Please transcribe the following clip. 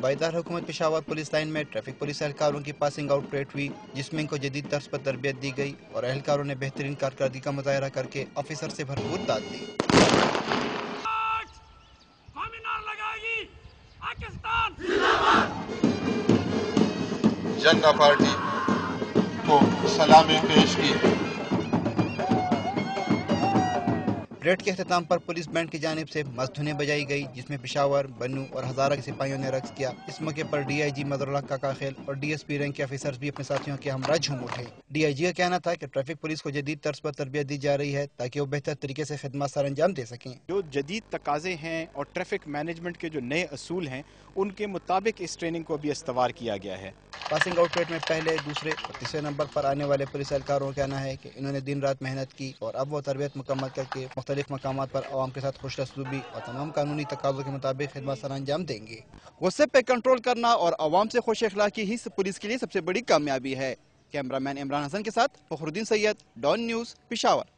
सूबाई दार हुकूमत पेशावर पुलिस लाइन में ट्रैफिक पुलिस एहलकारों की पासिंग आउट परेड हुई, जिसमें इनको जदीद तर्ज पर तरबियत दी गई और एहलकारों ने बेहतरीन कारकर्दगी का मुजाहरा करके ऑफिसर से भरपूर दाद दी। जनता पार्टी को सलामी पेश की। परेड के अख्ताम पर पुलिस बैंड की जानिब से मस्त धुनें बजाई गई, जिसमें पेशावर, बन्नू और हजारा के सिपाहियों ने रक्स किया। इस मौके पर DIG मदरुल्लाह काकाखेल और DSP रैंक के ऑफिसर्स भी अपने साथियों के हमरा झूम उठे। DIG का कहना था कि ट्रैफिक पुलिस को जदीद तर्ज पर तरबियत दी जा रही है ताकि वो बेहतर तरीके से खिदमत सर अंजाम दे सकें। जो जदीद तकाजे हैं और ट्रैफिक मैनेजमेंट के जो नए असूल हैं उनके मुताबिक इस ट्रेनिंग को भी इस्तवार किया गया है। पासिंग आउट परेड में पहले, दूसरे और तीसरे नंबर पर आने वाले पुलिस एहलकारों का कहना है कि इन्होंने दिन रात मेहनत की और अब वो तरबियत मुकम्मल करके मुख्तलिफ मकामात पर आवाम के साथ खुशरसूबी और तमाम कानूनी तकाज़ों के मुताबिक खिदमत सर अंजाम देंगे। गुस्से पे कंट्रोल करना और आवाम से खुश अखलाकी ही पुलिस के लिए सबसे बड़ी कामयाबी है। कैमरामैन इमरान हसन के साथ फखरुद्दीन सैयद, डॉन न्यूज़, पेशावर।